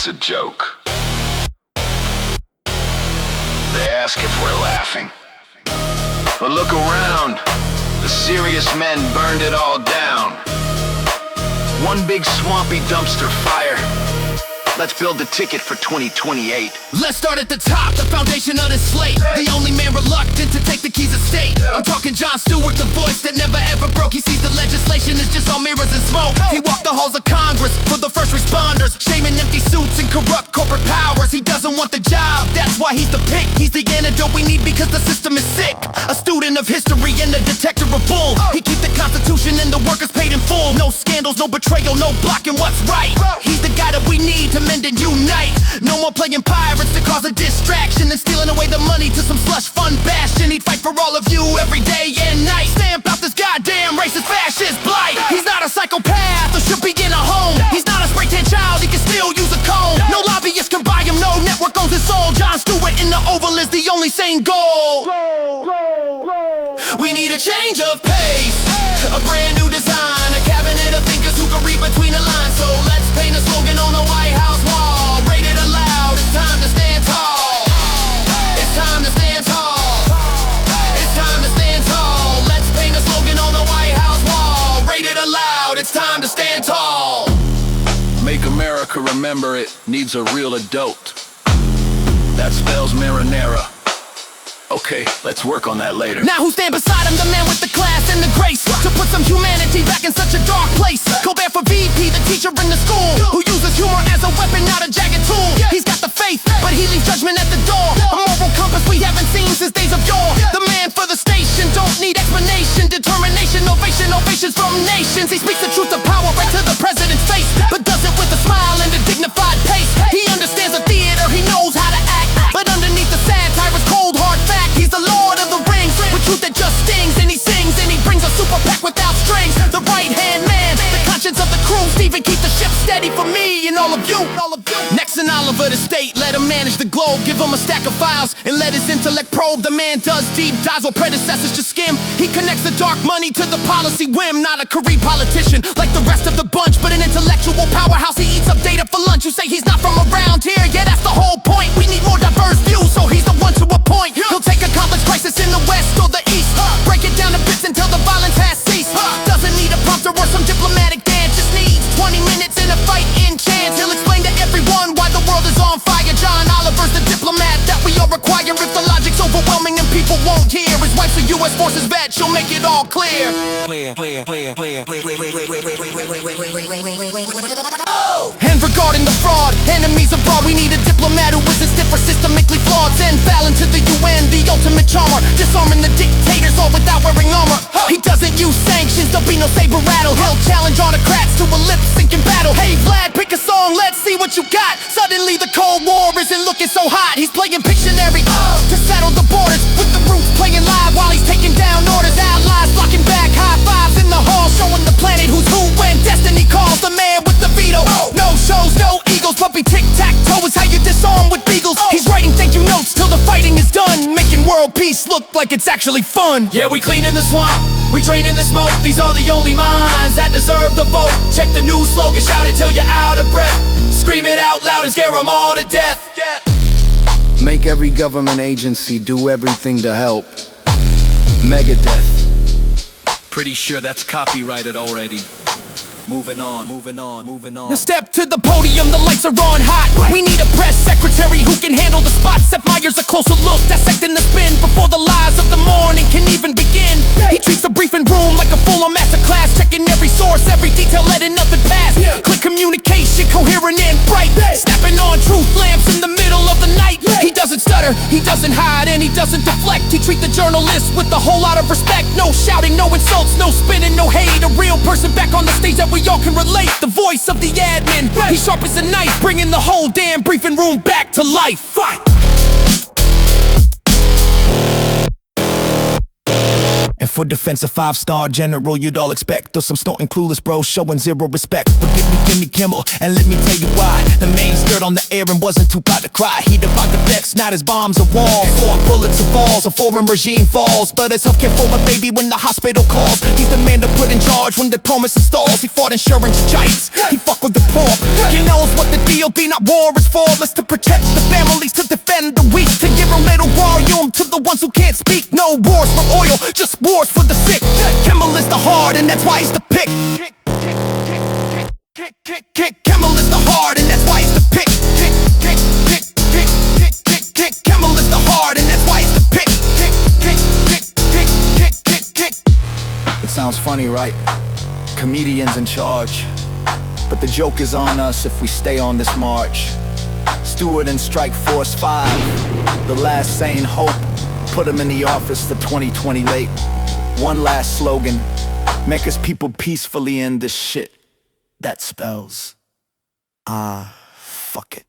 it's a joke. They ask if we're laughing. But look around. The serious men burned it all down. One big swampy dumpster fire. Let's build the ticket for 2028. Let's start at the top, the foundation of the slate. The only man reluctant to take the keys of state. I'm talking Jon Stewart, the voice that never ever broke. He sees the legislation is just all mirrors and smoke. He walked the halls of Congress for the first responders, shaming empty suits and corrupt corporate powers. He doesn't want the job, that's why he's the pick. He's the antidote we need because the system is sick. A student of history and a detector of bull. He keeps the Constitution and the workers paid in full. No scandals, no betrayal, no blocking what's right. He's the guy that we need to mend and unite. No more playing pirates to cause a distraction and stealing away the money to some slush fund bastion. He'd fight for all of you every day and night. Stamp out this goddamn racist fascist blight. He's not a psychopath or should be in a home. He's not a spray tan child, he can still use a comb. No lobbyist can buy him, no network owns his soul. Jon Stewart in the Oval is the only sane goal. We need a change of pace, a brand new design, a cabinet of thinkers who can read between the lines. So let's paint a slogan on the White House wall. Raid it aloud, it's time to stand tall. It's time to stand tall. It's time to stand tall. Let's paint a slogan on the White House wall. Raid it aloud, it's time to stand tall. Make America remember it needs a real adult. That spells marinara. Okay, let's work on that later. Now who stand beside him? The man with the class and the grace to put some humanity back in such a dark place. Colbert for VP, the teacher in the school who uses humor as a weapon, not a jagged tool. He's got the faith, but he leaves judgment at the door. A moral compass we haven't seen since days of yore. The man for the station, don't need explanation. Determination, ovation, ovations from nations. He speaks the truth of power right to the president's face, but does it with a smile and a dignified pace. He understands the theater, he knows how to act, but underneath the satire is cold hard fact. He's the Lord of the Rings, with truth that just stings. And he sings and he brings a super pack without strings. The right hand man, the conscience of the crew. Stephen, keep the ship steady for me and all of you. Next in Oliver the State, let him manage the globe. Give him a stack of files and let his intellect probe. The man does deep dives while predecessors just skim. He connects the dark money to the policy whim. Not a career politician like the rest of the bunch, but an intellectual powerhouse. He eats up data for lunch. You say he's not from around here, yeah, that's the whole point. We need more diverse views, so he's the one to appoint. He'll take a college crisis in the west or the east, break it down to bits until the violence has ceased. Doesn't need a prompter or some diplomatic dance, just needs 20 minutes in a fight in chance. He'll explain to everyone why the world is on fire. John Oliver's the diplomat that we all require. If the logic's overwhelming and people won't hear, his wife's a U.S. Forces vet, she'll make it all clear. And regarding the fraud, enemies abroad, we need a diplomat who isn't stiff or systemically flawed. Send Fallon to the UN, the ultimate charmer, disarming the dictators all without wearing armor. He doesn't use sanctions, there'll be no saber rattle. He'll challenge autocrats to a lip-syncing battle. Hey Vlad, pick a song, let's see what you got. Suddenly the Cold War isn't looking so hot. He's playing Pictionary to settle the borders, with the roots playing live while he's taking down orders. Allies blocking back, high fives in the hall, showing the planet who's who when destiny calls. The man with the veto, no shows, no egos, puppy tic-tac-toe is how you disarm with beagles. He's writing thank you notes till the fighting is done, making world peace look like it's actually fun. Yeah, we clean in the swamp, we drain in the smoke. These are the only minds that deserve the vote. Check the new slogan, shout it till you're out of breath. Scream it out loud and scare them all to death. Make every government agency do everything to help. Megadeth. Pretty sure that's copyrighted already. Moving on. Now step to the podium, the lights are on hot. We need a press secretary who can handle the spot. Seth Meyers, a closer look, dissecting the spin before the lies of the morning can even begin. He treats the briefing room like a full-on masterclass, checking every source, every detail, letting nothing pass. Clear communication, coherent and bright, snapping on truth lamps in the middle of the night. He doesn't stutter, he doesn't hide, and he doesn't deflect. He treats the journalists with a whole lot of respect. No shouting, no insults, no spinning, no hate. A real person back on the stage that we all can relate. The voice of the admin, he sharp as a knife, bringing the whole damn briefing room back to life. Fight! And for defense, a 5-star general you'd all expect. Though some snorting clueless bros showing zero respect. Forgive me, Jimmy Kimmel, and let me tell you why. The main stirred on the air and wasn't too proud to cry. He defied the vets, not his bombs or walls. 4 bullets or balls, a foreign regime falls. But his healthcare for my baby when the hospital calls. He's the man to put in charge when diplomacy stalls. He fought insurance giants, he fuck with the poor. He knows what the DOD, not war, is for. It's to protect the families, to defend the weak, to give a little volume to the ones who can't speak. No wars for oil, just wars for the sick. Kimmel is the hard, and that's why he's the pick. Kimmel is the hard, and that's why he's the pick. Kimmel is the hard, and that's why he's the pick. It sounds funny, right? Comedians in charge. But the joke is on us if we stay on this march. Stewart and Strike Force 5, the last sane hope. Put him in the office for 2020 late. One last slogan: make his people peacefully end this shit. That spells, fuck it.